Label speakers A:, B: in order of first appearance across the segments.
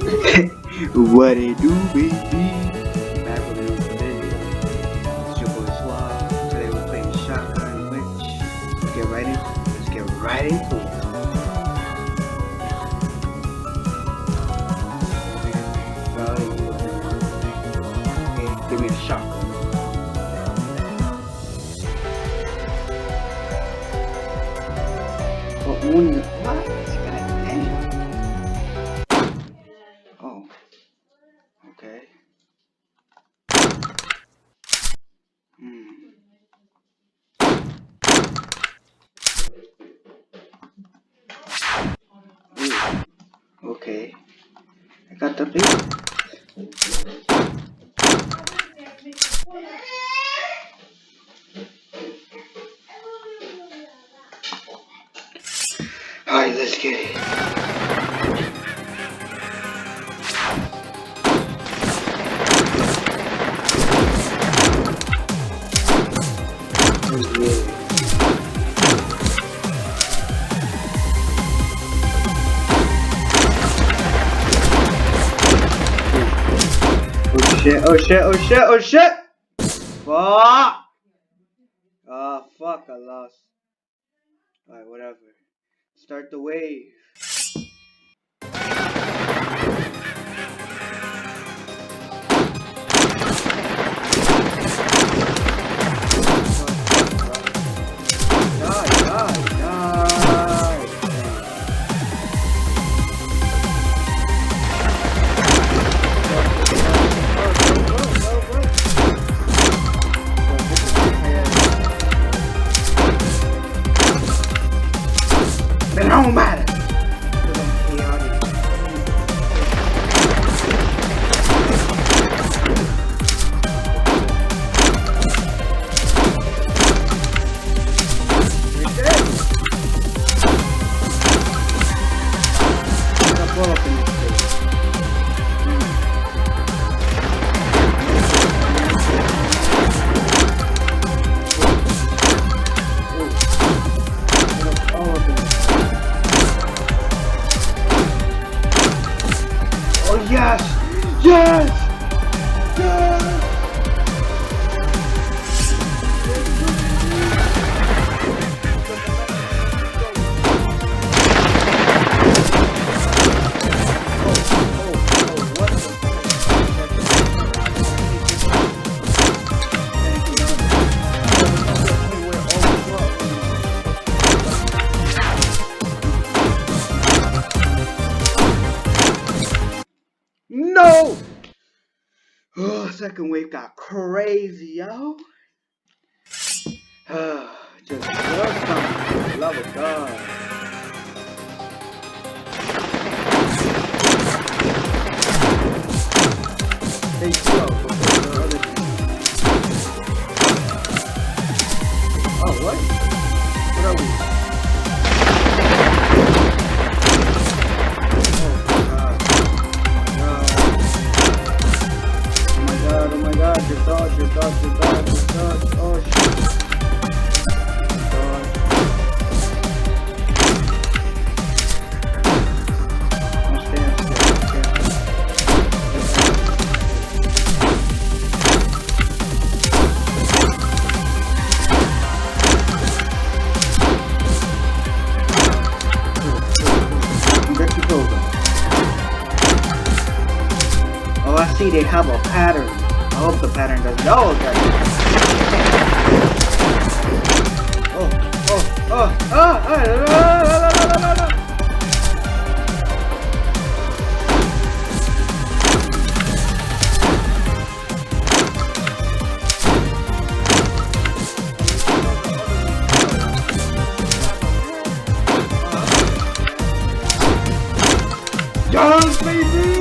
A: What it do, baby? Back with another video. It's your boy Suave. Today we're playing Shotgun Witch. Let's get right into it. Okay, give me a shotgun. But only what? God damn. Oh. Okay. Ooh. Okay. I got the big. Alright, let's get it. Oh shit! Fuck! Ah, fuck, I lost. Alright, whatever. Start the wave. It don't matter. Yes! Yes! Yes! No! Oh, second wave got crazy, yo. Just something. Love of God. Hey, oh, what? What are we? Oh my god, your dodge, oh shit. Oh, I see they have a pattern. I hope the pattern doesn't. Oh, okay. Yes, baby!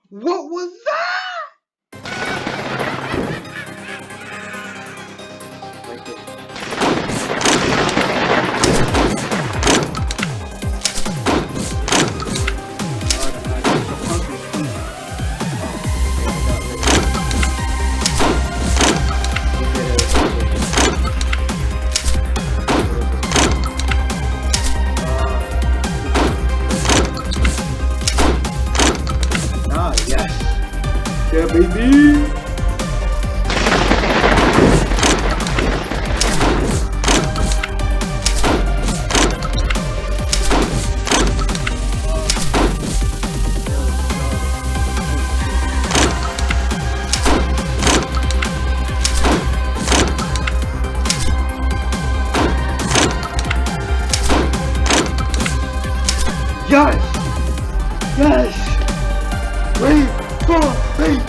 A: What was that? Right there. Yeah, baby. Yes! Yes! Wait for me!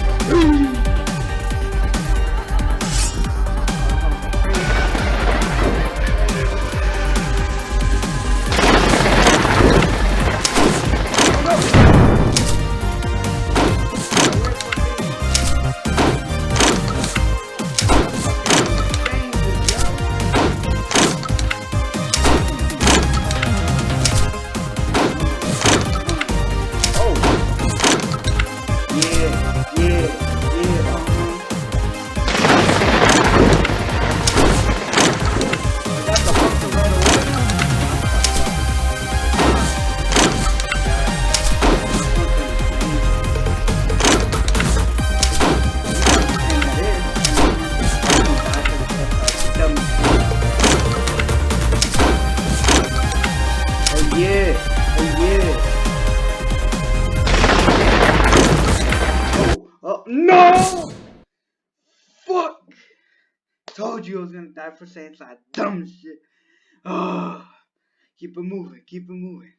A: No! Fuck! Told you I was gonna die for saying some dumb shit. Oh, keep it moving, keep it moving.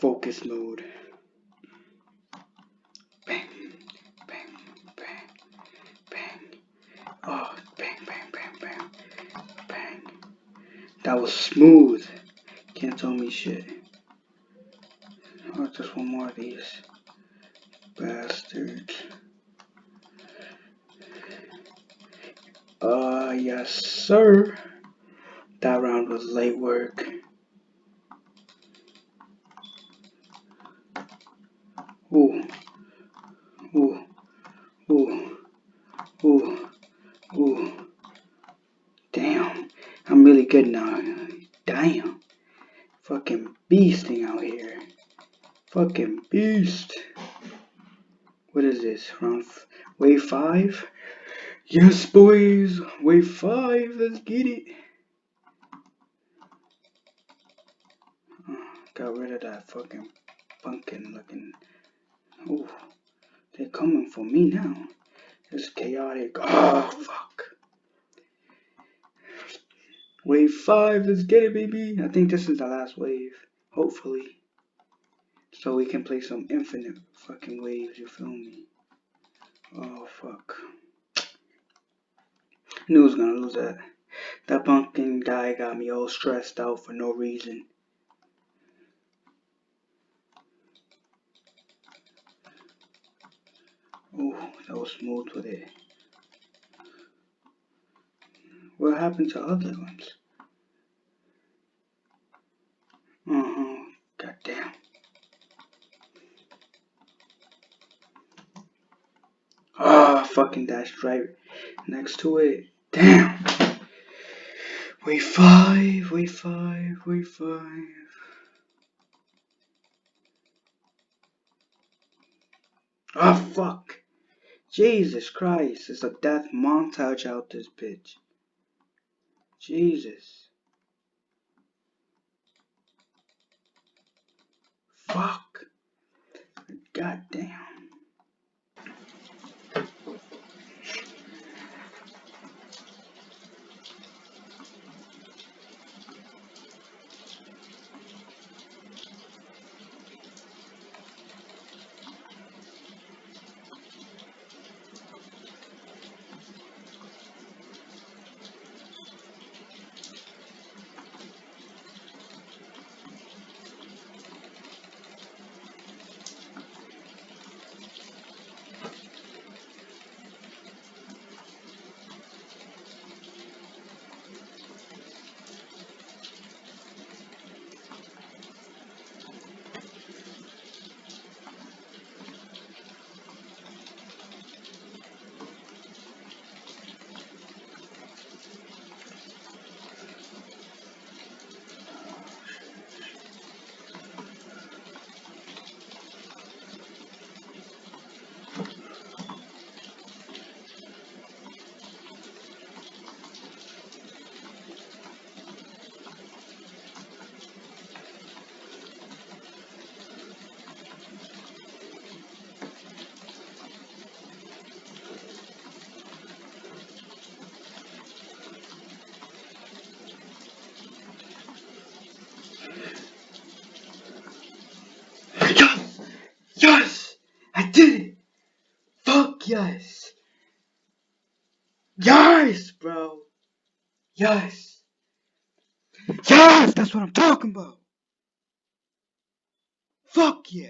A: Focus mode. Bang, bang, bang, bang. Oh, bang, bang, bang, bang, bang. That was smooth. Can't tell me shit. Oh, just one more of these bastards. Yes, sir. That round was light work. Ooh, ooh, ooh, ooh, ooh. Damn, I'm really good now. Damn. Fucking beasting out here. Fucking beast. What is this? Wave 5? Yes, boys. Wave 5. Let's get it. Got rid of that fucking pumpkin looking. Ooh. They're coming for me now. It's chaotic. Oh, fuck. Wave 5. Let's get it, baby. I think this is the last wave. Hopefully. So we can play some infinite fucking waves, you feel me? Oh, fuck. Knew I was gonna lose that. That pumpkin guy got me all stressed out for no reason. Oh, that was smooth with it. What happened to other ones? Goddamn. Ah, fucking dashed right next to it. Damn. Wave 5, wave 5, wave 5. Ah, fuck. Jesus Christ, it's a death montage out this bitch. Jesus. Fuck. Goddamn. yes. Yes, bro. Yes. Yes, that's what I'm talking about. Fuck yeah.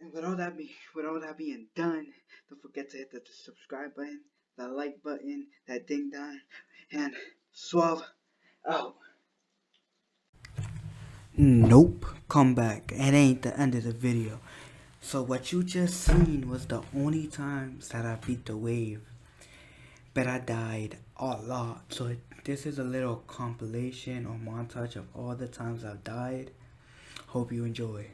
A: And with all that being done, don't forget to hit the subscribe button, the like button, that ding dong, and Suave out. Nope, come back. It ain't the end of the video. So what you just seen was the only times that I beat the wave. But I died a lot. So this is a little compilation or montage of all the times I've died. Hope you enjoy.